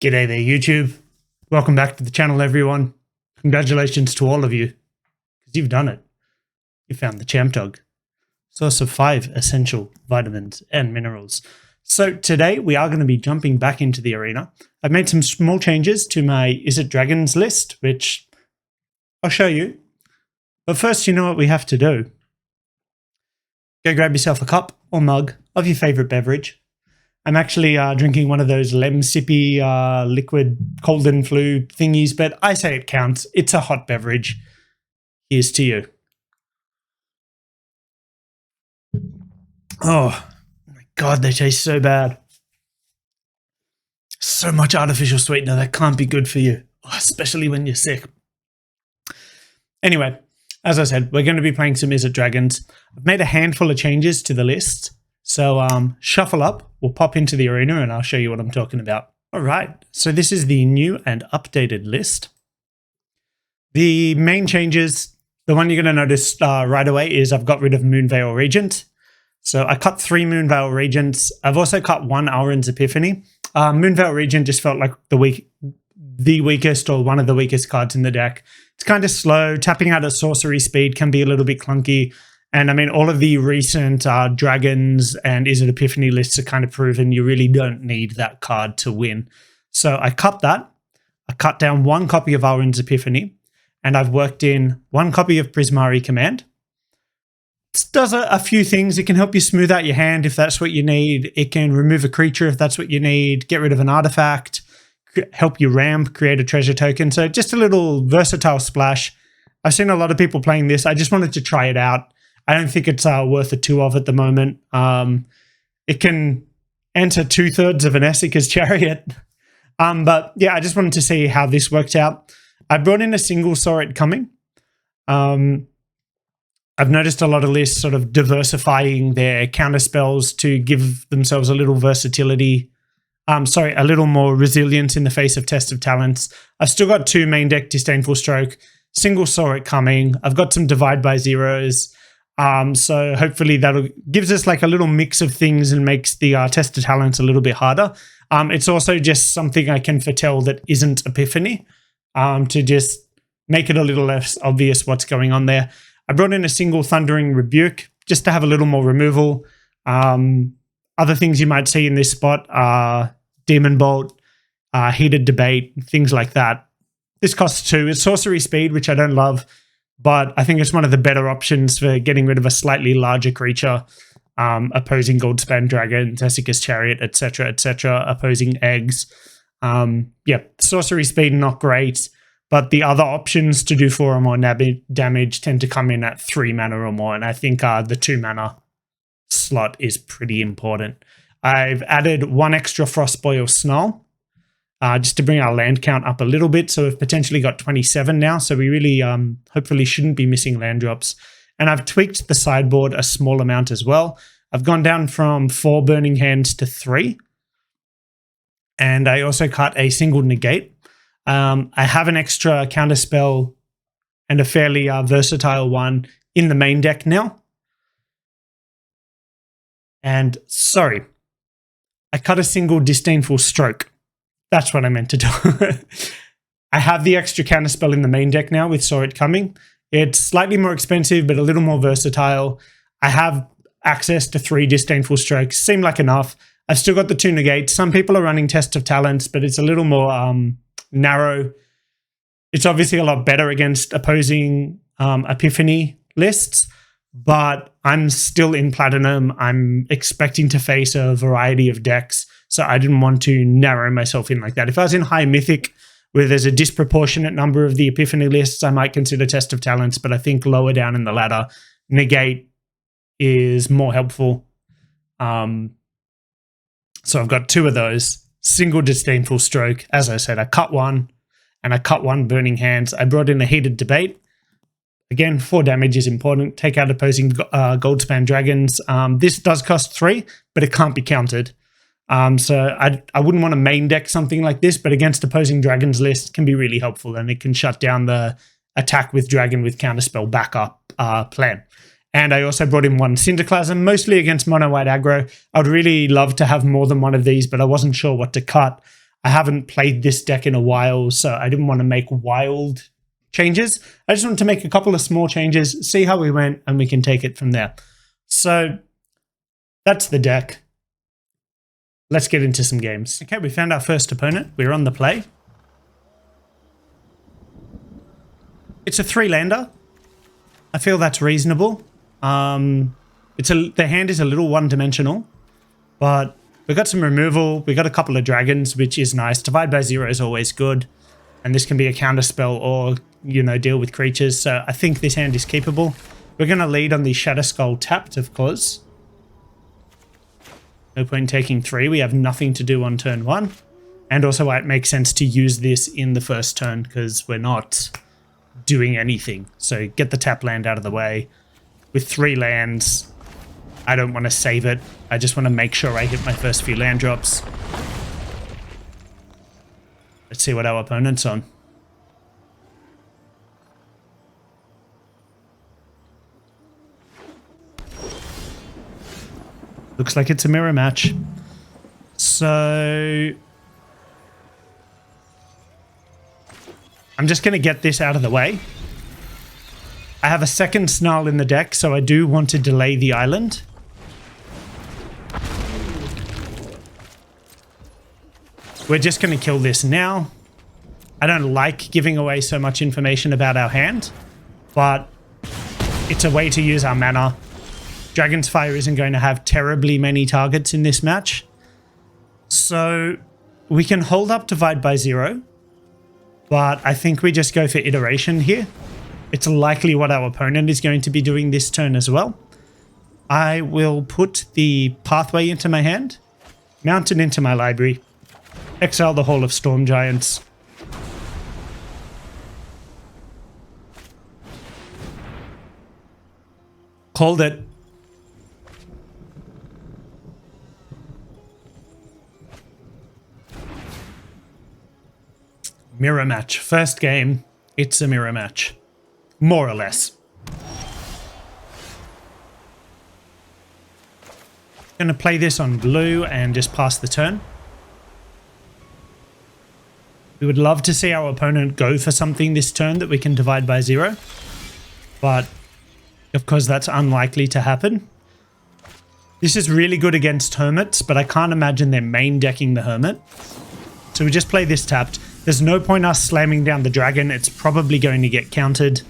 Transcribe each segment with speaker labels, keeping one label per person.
Speaker 1: G'day there, YouTube. Welcome back to the channel, everyone. Congratulations to all of you, because you've done it. You found the champ dog. Source of 5 essential vitamins and minerals. So today we are going to be jumping back into the arena. I've made some small changes to my Izzet Dragons list, which I'll show you. But first, you know what we have to do. Go grab yourself a cup or mug of your favorite beverage. I'm actually drinking one of those lem sippy liquid cold and flu thingies, but I say it counts. It's a hot beverage. Here's to you. Oh my God, they taste so bad. So much artificial sweetener, that can't be good for you, especially when you're sick. Anyway, as I said, we're going to be playing some Izzet Dragons. I've made a handful of changes to the list. So shuffle up, we'll pop into the arena and I'll show you what I'm talking about. All right, so this is the new and updated list. The main changes, the one you're going to notice right away is I've got rid of Moonveil Regent. So I cut 3 Moonveil Regents. I've also cut 1 Auron's Epiphany. Moonveil Regent just felt like the weakest or one of the weakest cards in the deck. It's kind of slow. Tapping out at sorcery speed can be a little bit clunky. And I mean, all of the recent Dragons and Izzet Epiphany lists are kind of proven you really don't need that card to win. So I cut that. I cut down 1 copy of Auron's Epiphany, and I've worked in 1 copy of Prismari Command. This does a few things. It can help you smooth out your hand if that's what you need. It can remove a creature if that's what you need, get rid of an artifact, help you ramp, create a treasure token. So just a little versatile splash. I've seen a lot of people playing this. I just wanted to try it out. I don't think it's worth a 2 of at the moment. It can enter 2/3 of an Essika's Chariot. But yeah, I just wanted to see how this worked out. I brought in a single Saw It Coming. I've noticed a lot of lists sort of diversifying their counter spells to give themselves a little versatility. A little more resilience in the face of Test of Talents. I've still got 2 main deck Disdainful Stroke, single Saw It Coming. I've got some Divide by Zeros. So hopefully that gives us like a little mix of things and makes the Test of Talents a little bit harder. It's also just something I can foretell that isn't Epiphany, to just make it a little less obvious what's going on there. I brought in a single Thundering Rebuke just to have a little more removal. Other things you might see in this spot are Demon Bolt, Heated Debate, things like that. This costs 2. It's sorcery speed, which I don't love, but I think it's one of the better options for getting rid of a slightly larger creature, opposing Goldspan Dragons, Essika's Chariot, etc., opposing eggs. Yeah, sorcery speed, not great, but the other options to do 4 or more damage tend to come in at 3 mana or more, and I think the 2 mana slot is pretty important. I've added 1 extra Frostboil Snarl, just to bring our land count up a little bit. So we've potentially got 27 now. So we really hopefully shouldn't be missing land drops. And I've tweaked the sideboard a small amount as well. I've gone down from 4 Burning Hands to 3. And I also cut a single negate. I have an extra counterspell and a fairly versatile one in the main deck now. And sorry, I cut a single Disdainful Stroke. That's what I meant to do. I have the extra counterspell in the main deck now with Saw It Coming. It's slightly more expensive, but a little more versatile. I have access to 3 Disdainful Strokes. Seem like enough. I've still got the 2 negates. Some people are running Test of Talents, but it's a little more narrow. It's obviously a lot better against opposing Epiphany lists, but I'm still in Platinum. I'm expecting to face a variety of decks. So I didn't want to narrow myself in like that. If I was in High Mythic, where there's a disproportionate number of the Epiphany lists, I might consider Test of Talents, but I think lower down in the ladder, Negate is more helpful. So I've got 2 of those. Single Disdainful Stroke. As I said, I cut 1, and I cut 1 Burning Hands. I brought in a Heated Debate. Again, 4 damage is important. Take out opposing Goldspan Dragons. This does cost 3, but it can't be countered. So I wouldn't want to main deck something like this, but against opposing Dragons list can be really helpful, and it can shut down the attack with Dragon with counterspell backup plan. And I also brought in 1 Cinderclasm, mostly against mono white aggro. I'd really love to have more than 1 of these, but I wasn't sure what to cut. I haven't played this deck in a while, so I didn't want to make wild changes. I just wanted to make a couple of small changes, see how we went, and we can take it from there. So that's the deck. Let's get into some games. Okay, we found our first opponent. We're on the play. It's a 3-lander. I feel that's reasonable. The hand is a little one-dimensional, but we've got some removal. We've got a couple of dragons, which is nice. Divide by 0 is always good. And this can be a counter spell or, you know, deal with creatures. So I think this hand is capable. We're going to lead on the Shadow Skull tapped, of course. No point in taking 3. We have nothing to do on turn 1. And also why it makes sense to use this in the first turn, because we're not doing anything. So get the tap land out of the way. With 3 lands, I don't want to save it. I just want to make sure I hit my first few land drops. Let's see what our opponent's on. Looks like it's a mirror match. So I'm just going to get this out of the way. I have a second Snarl in the deck, so I do want to delay the island. We're just going to kill this now. I don't like giving away so much information about our hand, but it's a way to use our mana. Dragon's Fire isn't going to have terribly many targets in this match. So we can hold up Divide by 0, but I think we just go for iteration here. It's likely what our opponent is going to be doing this turn as well. I will put the Pathway into my hand, mount it into my library, exile the Hall of Storm Giants. Called it. Mirror match. First game, it's a mirror match. More or less. Gonna play this on blue and just pass the turn. We would love to see our opponent go for something this turn that we can divide by 0. But, of course, that's unlikely to happen. This is really good against Hermits, but I can't imagine they're main decking the Hermit. So we just play this tapped. There's no point us slamming down the dragon. It's probably going to get countered.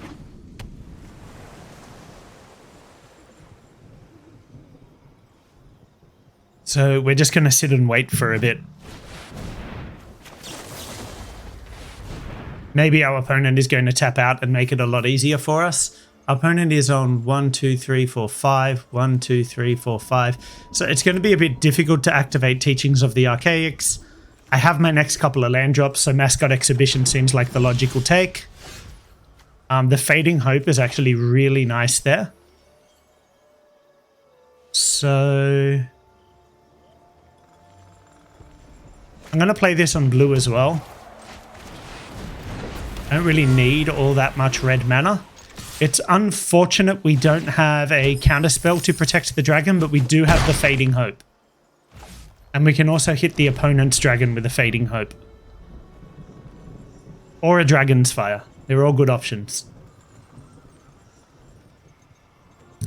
Speaker 1: So we're just going to sit and wait for a bit. Maybe our opponent is going to tap out and make it a lot easier for us. Our opponent is on 1, 2, 3, 4, 5. 1, 2, 3, 4, 5. So it's going to be a bit difficult to activate Teachings of the Archaics. I have my next couple of land drops, so Mascot Exhibition seems like the logical take. The Fading Hope is actually really nice there. So I'm going to play this on blue as well. I don't really need all that much red mana. It's unfortunate we don't have a counterspell to protect the dragon, but we do have the Fading Hope. And we can also hit the opponent's dragon with a Fading Hope. Or a Dragon's Fire. They're all good options.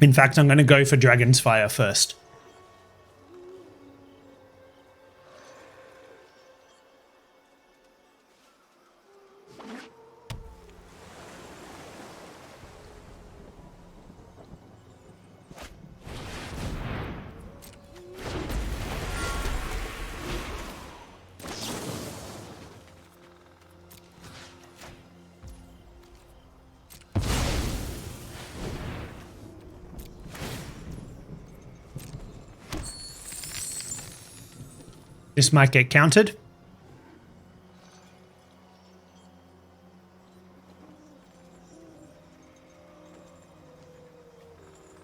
Speaker 1: In fact, I'm going to go for Dragon's Fire first. This might get countered.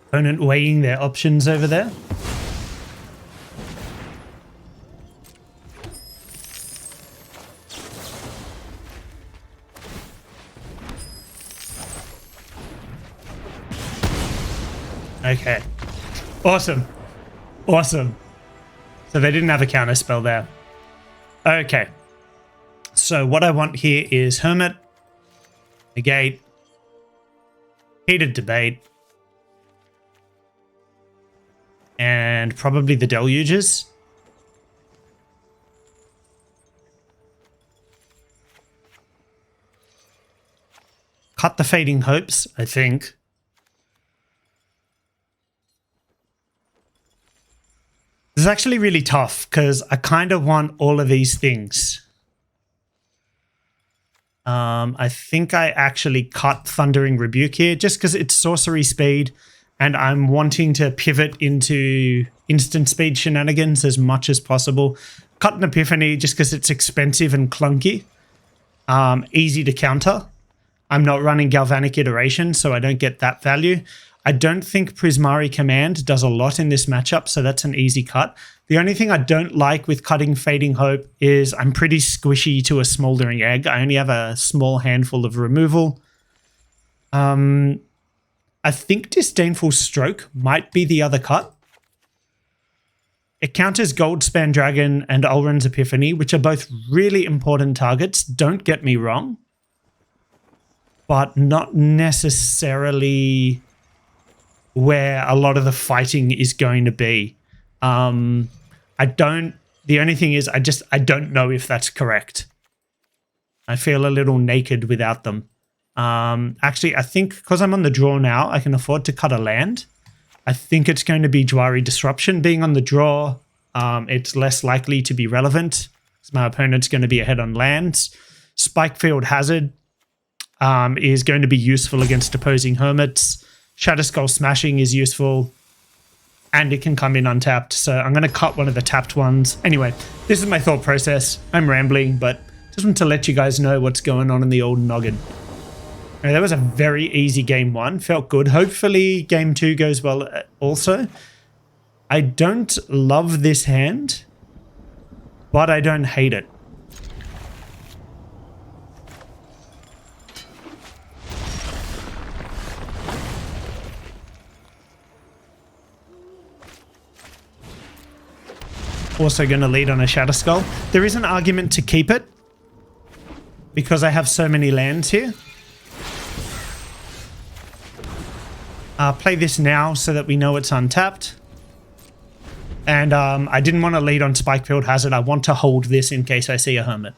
Speaker 1: Opponent weighing their options over there. Okay. Awesome. Awesome. So they didn't have a counter spell there. Okay. So what I want here is Hermit, Negate, Heated Debate, and probably the Deluges. Cut the Fading Hopes, I think. This is actually really tough because I kind of want all of these things. I think I actually cut Thundering Rebuke here just because it's sorcery speed and I'm wanting to pivot into instant speed shenanigans as much as possible. Cut an Epiphany just because it's expensive and clunky. Easy to counter. I'm not running Galvanic Iteration, so I don't get that value. I don't think Prismari Command does a lot in this matchup, so that's an easy cut. The only thing I don't like with cutting Fading Hope is I'm pretty squishy to a Smoldering Egg. I only have a small handful of removal. I think Disdainful Stroke might be the other cut. It counters Goldspan Dragon and Ulrun's Epiphany, which are both really important targets, don't get me wrong. But not necessarily where a lot of the fighting is going to be. The only thing is I don't know if that's correct. I feel a little naked without them. Actually, I think because I'm on the draw now, I can afford to cut a land. I think it's going to be Jwari Disruption. Being on the draw, it's less likely to be relevant because my opponent's going to be ahead on lands. Spikefield Hazard is going to be useful against opposing Hermits. Shatterskull Smashing is useful, and it can come in untapped, so I'm going to cut one of the tapped ones. Anyway, this is my thought process. I'm rambling, but just want to let you guys know what's going on in the old noggin. Right, that was a very easy game one. Felt good. Hopefully game two goes well also. I don't love this hand, but I don't hate it. Also going to lead on a Shatterskull. There is an argument to keep it because I have so many lands here. Play this now so that we know it's untapped. And I didn't want to lead on Spikefield Hazard. I want to hold this in case I see a Hermit.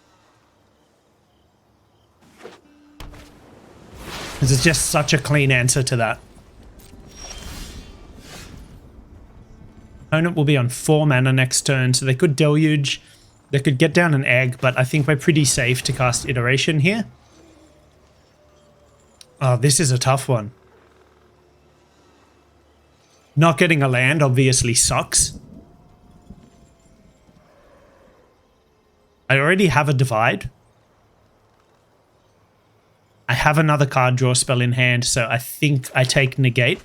Speaker 1: This is just such a clean answer to that. Opponent will be on 4 mana next turn, so they could Deluge. They could get down an Egg, but I think we're pretty safe to cast Iteration here. Oh, this is a tough one. Not getting a land obviously sucks. I already have a Divide. I have another card draw spell in hand, so I think I take Negate.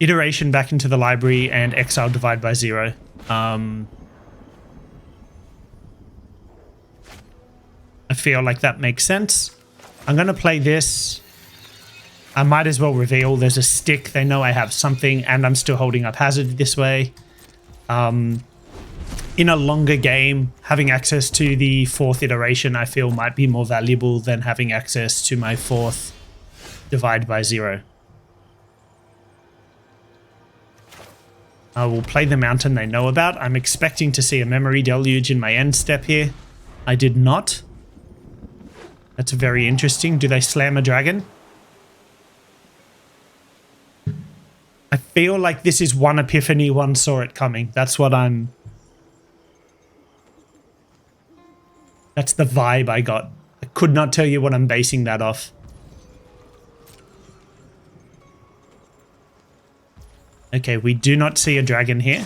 Speaker 1: Iteration back into the library and exile Divide by 0. I feel like that makes sense. I'm going to play this. I might as well reveal there's a stick. They know I have something and I'm still holding up Hazard this way. In a longer game, having access to the 4th iteration I feel might be more valuable than having access to my 4th Divide by 0. I will play the mountain they know about. I'm expecting to see a Memory Deluge in my end step here. I did not. That's very interesting. Do they slam a dragon? I feel like this is one Epiphany, one saw it coming. That's what I'm... That's the vibe I got. I could not tell you what I'm basing that off. Okay, we do not see a dragon here.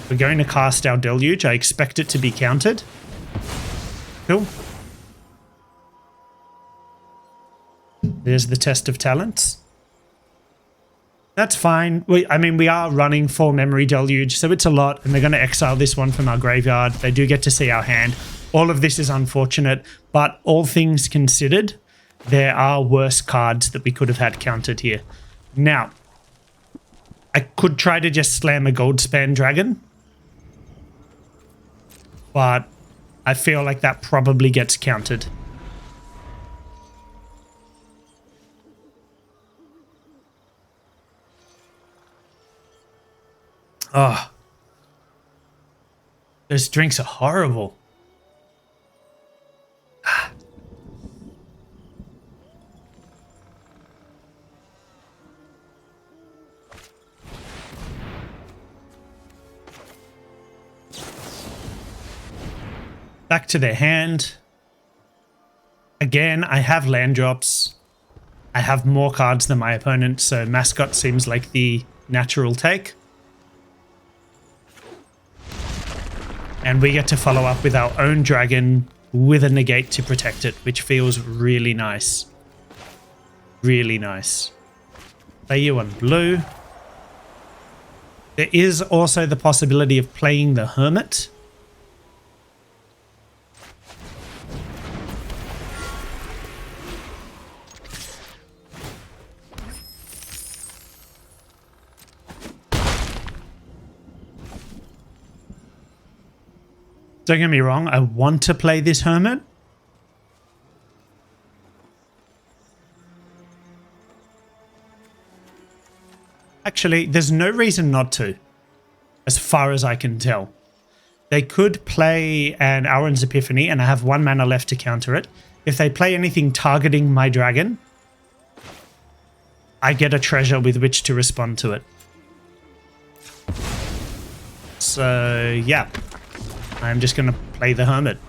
Speaker 1: We're going to cast our Deluge. I expect it to be countered. Cool. There's the Test of Talents. That's fine. We are running 4 Memory Deluge, so it's a lot, and they're going to exile this one from our graveyard. They do get to see our hand. All of this is unfortunate, but all things considered, there are worse cards that we could have had countered here. Now, I could try to just slam a Goldspan Dragon. but I feel like that probably gets countered. Oh, those drinks are horrible. Back to their hand. Again, I have land drops. I have more cards than my opponent, so Mascot seems like the natural take. And we get to follow up with our own dragon with a negate to protect it, which feels really nice. Really nice. Play you on blue. There is also the possibility of playing the Hermit. Don't get me wrong, I want to play this Hermit. Actually, there's no reason not to, as far as I can tell. They could play an Aaron's Epiphany, and I have 1 mana left to counter it. If they play anything targeting my dragon, I get a treasure with which to respond to it. So, yeah. I'm just going to play the Hermit.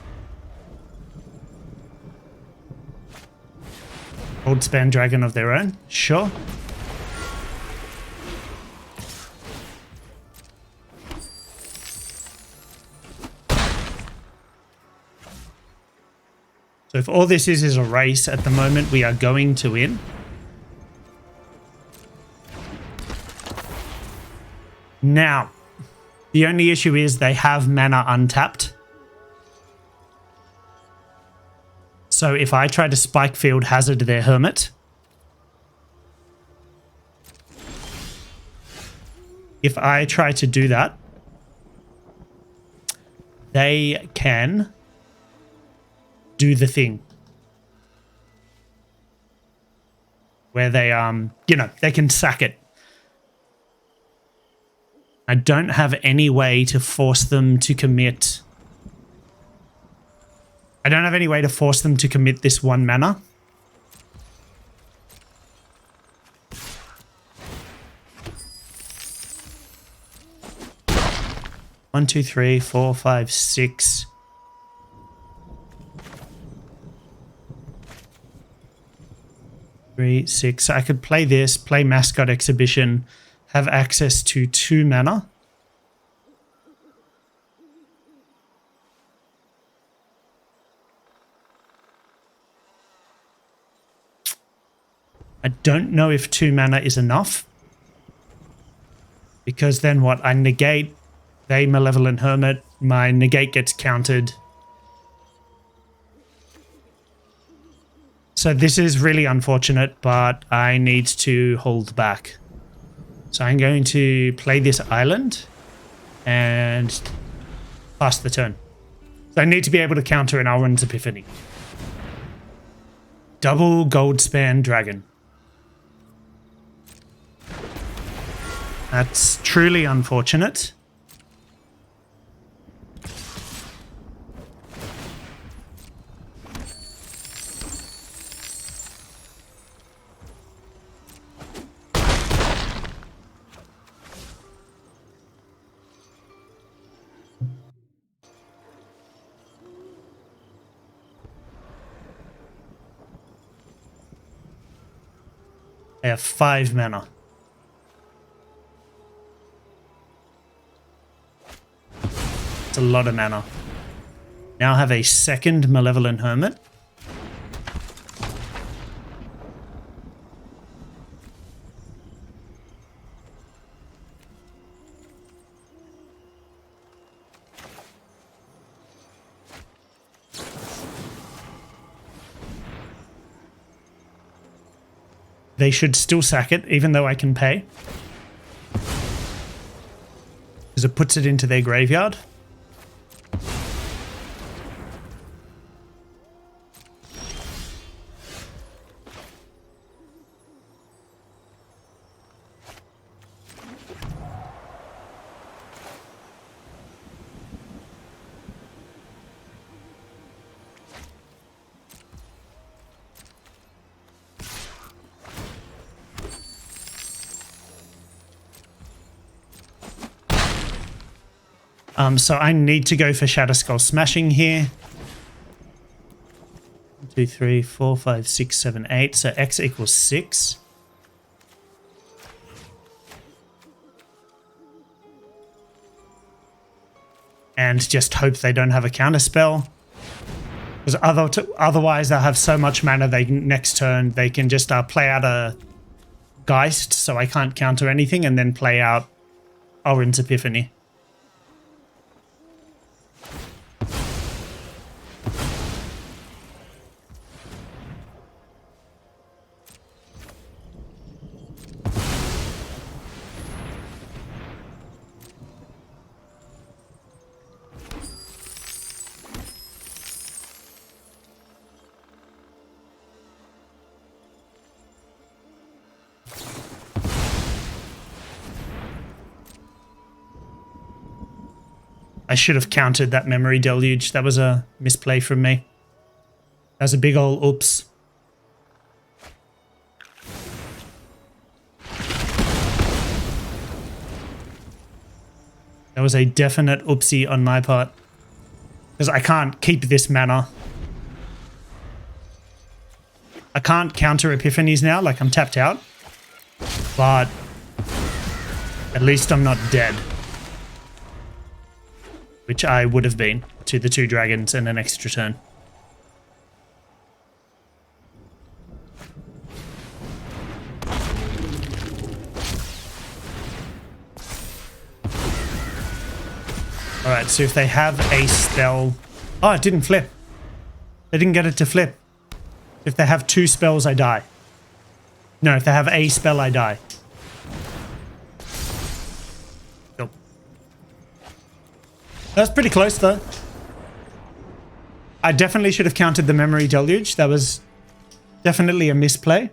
Speaker 1: Goldspan Dragon of their own? Sure. So if all this is a race at the moment, we are going to win. Now, the only issue is they have mana untapped. So if I try to Spike Field Hazard their Hermit, if I try to do that, they can do the thing where they, you know, they can sack it. I don't have any way to force them to commit. I don't have any way to force them to commit this 1 mana. One, two, three, four, five, six. Three, six. So I could play this, play Mascot Exhibition, have access to 2 mana. I don't know if 2 mana is enough. Because then what? I negate, they Malevolent Hermit, my negate gets countered. So this is really unfortunate, but I need to hold back. So I'm going to play this island and pass the turn. So I need to be able to counter an Aaron's Epiphany. Double Goldspan Dragon. That's truly unfortunate. I have 5 mana. It's a lot of mana. Now I have a second Malevolent Hermit. They should still sack it, even though I can pay. Because it puts it into their graveyard. So I need to go for Shatter Skull Smashing here. 1, 2, 3, 4, 5, 6, 7, 8. So X equals 6. And just hope they don't have a counter spell. Because otherwise they'll have so much mana next turn they can just play out a Geist, so I can't counter anything, and then play out Orin's Epiphany. I should have countered that Memory Deluge. That was a misplay from me. That was a big ol' oops. That was a definite oopsie on my part. Because I can't keep this mana. I can't counter Epiphanies now, like I'm tapped out. But at least I'm not dead. Which I would have been to the 2 dragons and an extra turn. Alright, so if they have a spell... Oh, it didn't flip. They didn't get it to flip. If they have 2 spells, I die. No, if they have a spell, I die. Nope. That's pretty close, though. I definitely should have counted the Memory Deluge. That was definitely a misplay.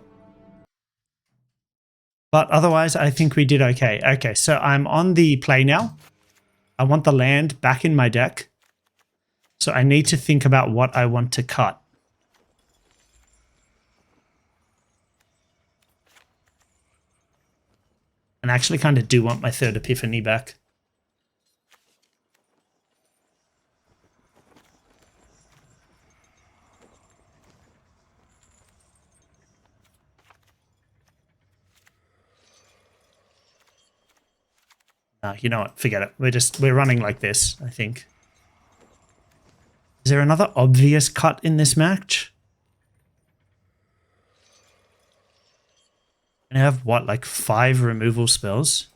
Speaker 1: But otherwise, I think we did okay. Okay, so I'm on the play now. I want the land back in my deck. So I need to think about what I want to cut. And I actually kind of do want my 3rd Epiphany back. You know what? Forget it. We're running like this, I think. Is there another obvious cut in this match? And I have what, like 5 removal spells?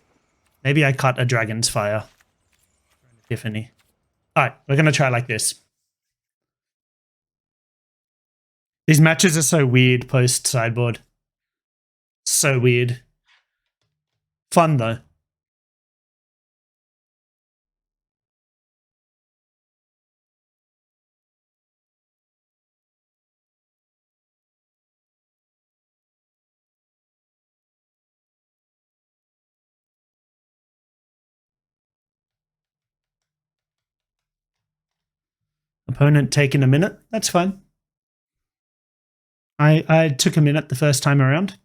Speaker 1: Maybe I cut a Dragon's Fire. Epiphany. Alright, we're gonna try like this. These matches are so weird post sideboard. So weird. Fun though. Opponent taking a minute. That's fine. I took a minute the first time around.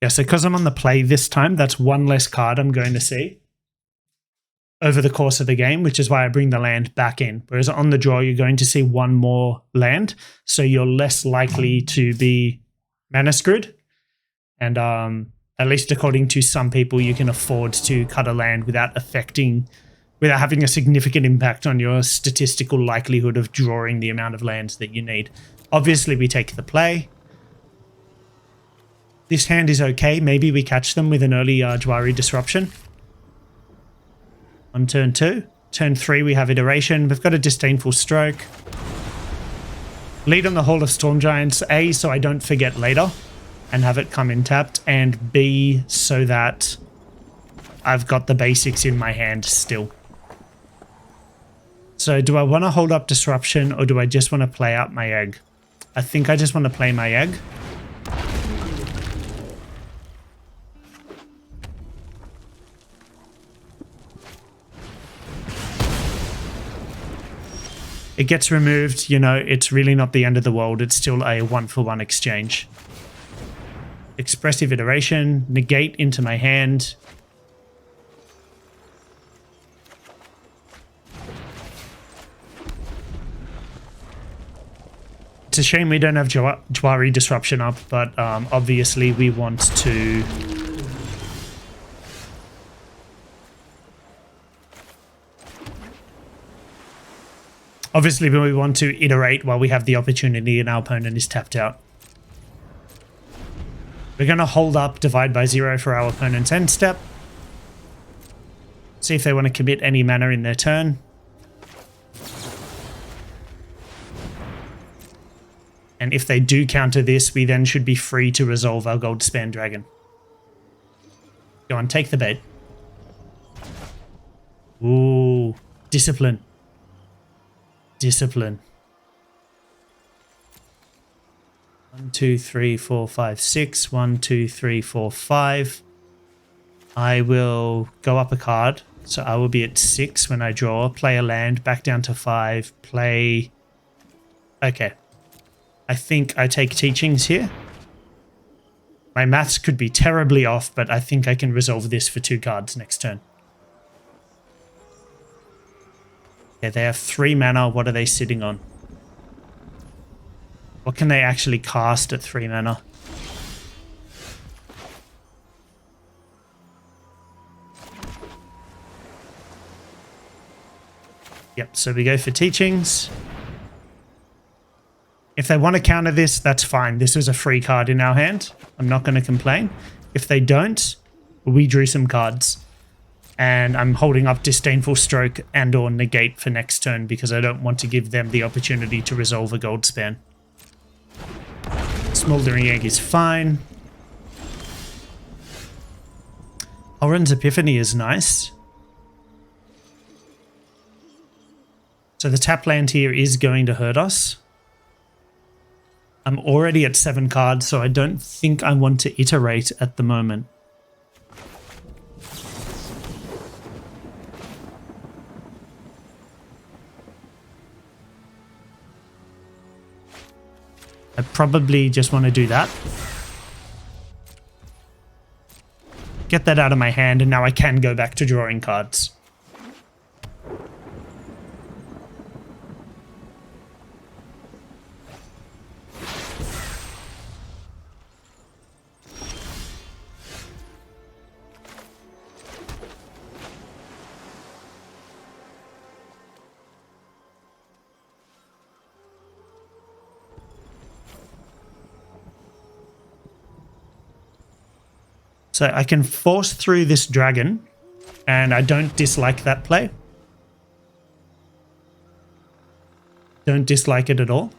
Speaker 1: Yeah, so because I'm on the play this time, that's 1 less card I'm going to see over the course of the game, which is why I bring the land back in. Whereas on the draw, you're going to see 1 more land, so you're less likely to be mana screwed. And at least according to some people, you can afford to cut a land without having a significant impact on your statistical likelihood of drawing the amount of lands that you need. Obviously, we take the play. This hand is okay. Maybe we catch them with an early Jwari Disruption. On turn 2. Turn 3, we have Iteration. We've got a Disdainful Stroke. Lead on the Hall of Storm Giants, A, so I don't forget later and have it come in tapped, and B, so that I've got the basics in my hand still. So do I want to hold up Disruption, or do I just want to play out my egg? I think I just want to play my egg. It gets removed, you know, it's really not the end of the world. It's still a 1-for-1 exchange. Expressive Iteration, negate into my hand. It's a shame we don't have Jwari Disruption up, but obviously we want to... Obviously we want to iterate while we have the opportunity and our opponent is tapped out. We're going to hold up Divide by 0 for our opponent's end step. See if they want to commit any mana in their turn. And if they do counter this, we then should be free to resolve our Goldspan Dragon. Go on, take the bait. Ooh, discipline. Discipline. 1, 2, 3, 4, 5, 6. 1, 2, 3, 4, 5. I will go up a card. So I will be at 6 when I draw. Play a land, back down to 5. Play... Okay. I think I take Teachings here. My maths could be terribly off, but I think I can resolve this for 2 cards next turn. Okay, they have 3 mana. What are they sitting on? What can they actually cast at 3 mana? Yep, so we go for Teachings. If they want to counter this, that's fine. This was a free card in our hand. I'm not going to complain. If they don't, we drew some cards. And I'm holding up Disdainful Stroke and or Negate for next turn because I don't want to give them the opportunity to resolve a Goldspan. Smoldering Egg is fine. Oren's Epiphany is nice. So the tap land here is going to hurt us. I'm already at 7 cards, so I don't think I want to iterate at the moment. I probably just want to do that. Get that out of my hand, and now I can go back to drawing cards. So I can force through this dragon, and I don't dislike that play. Don't dislike it at all.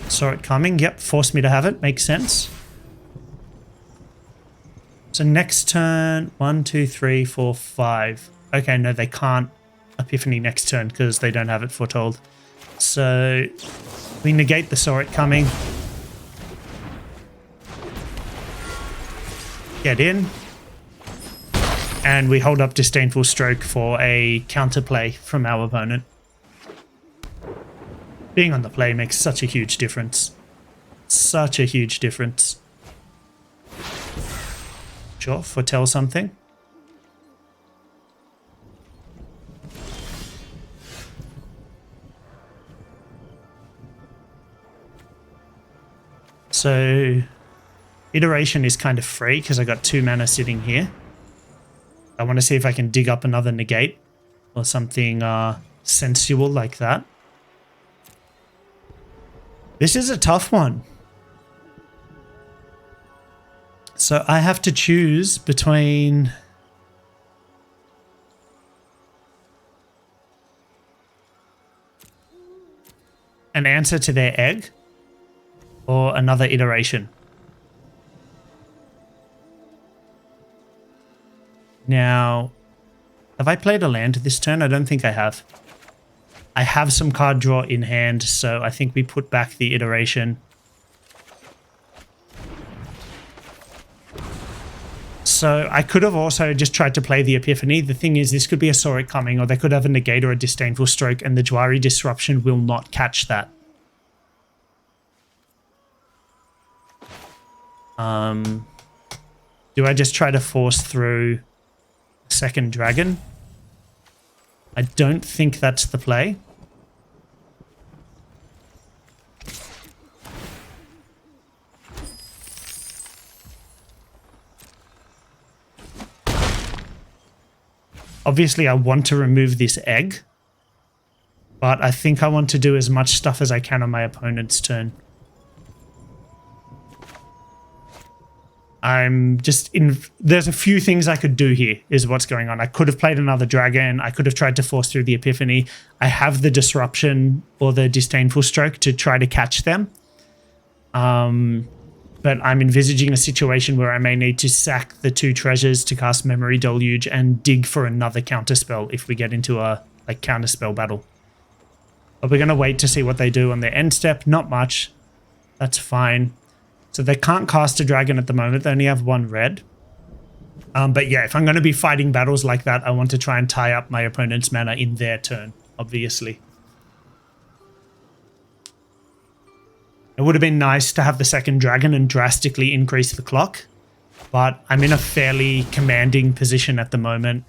Speaker 1: Saw it coming. Yep, forced me to have it. Makes sense. So next turn, 1, 2, 3, 4, 5. Okay, no, they can't Epiphany next turn because they don't have it foretold. So we negate the Saw It Coming. Get in. And we hold up Disdainful Stroke for a counterplay from our opponent. Being on the play makes such a huge difference. Such a huge difference. Sure, foretell something. So iteration is kind of free because I got 2 mana sitting here. I want to see if I can dig up another negate or something sensual like that. This is a tough one. So I have to choose between an answer to their egg or another iteration. Now, have I played a land this turn? I don't think I have. I have some card draw in hand, so I think we put back the iteration. So I could have also just tried to play the Epiphany. The thing is, this could be a Saw It Coming, or they could have a Negate or a Disdainful Stroke, and the Jwari Disruption will not catch that. Do I just try to force through a second dragon? I don't think that's the play. Obviously, I want to remove this egg, but I think I want to do as much stuff as I can on my opponent's turn. There's a few things I could do here, is what's going on. I could have played another dragon. I could have tried to force through the Epiphany. I have the disruption or the disdainful stroke to try to catch them. But I'm envisaging a situation where I may need to sack the 2 treasures to cast Memory Deluge and dig for another counterspell if we get into a counterspell battle. But we're going to wait to see what they do on their end step. Not much. That's fine. So they can't cast a dragon at the moment. They only have 1 red. But yeah, if I'm going to be fighting battles like that, I want to try and tie up my opponent's mana in their turn, obviously. It would have been nice to have the second dragon and drastically increase the clock, but I'm in a fairly commanding position at the moment.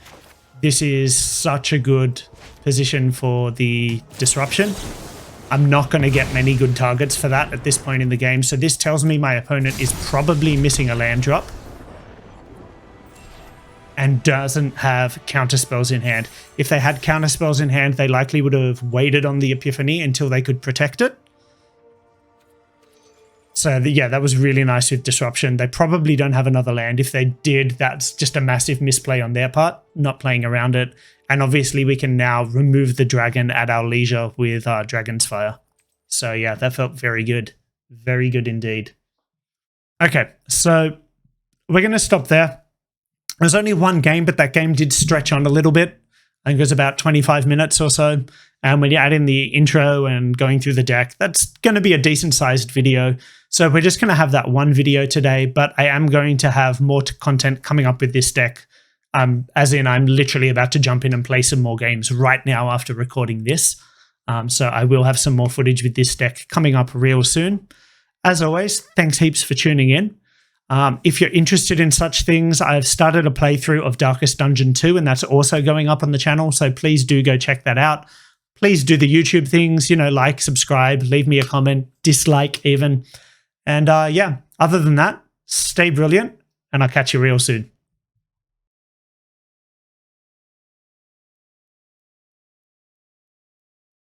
Speaker 1: This is such a good position for the disruption. I'm not going to get many good targets for that at this point in the game, so this tells me my opponent is probably missing a land drop and doesn't have counterspells in hand. If they had counterspells in hand, they likely would have waited on the Epiphany until they could protect it. So yeah, that was really nice with disruption. They probably don't have another land. If they did, that's just a massive misplay on their part, not playing around it. And obviously we can now remove the dragon at our leisure with Dragon's Fire. So yeah, that felt very good. Very good indeed. Okay, so we're going to stop there. There's only 1 game, but that game did stretch on a little bit. I think it was about 25 minutes or so. And when you add in the intro and going through the deck, that's going to be a decent sized video. So we're just going to have that 1 video today, but I am going to have more content coming up with this deck. As in, I'm literally about to jump in and play some more games right now after recording this. So I will have some more footage with this deck coming up real soon. As always, thanks heaps for tuning in. If you're interested in such things, I've started a playthrough of Darkest Dungeon 2, and that's also going up on the channel, so please do go check that out. Please do the YouTube things, like, subscribe, leave me a comment, dislike even. And yeah, other than that, stay brilliant, and I'll catch you real soon.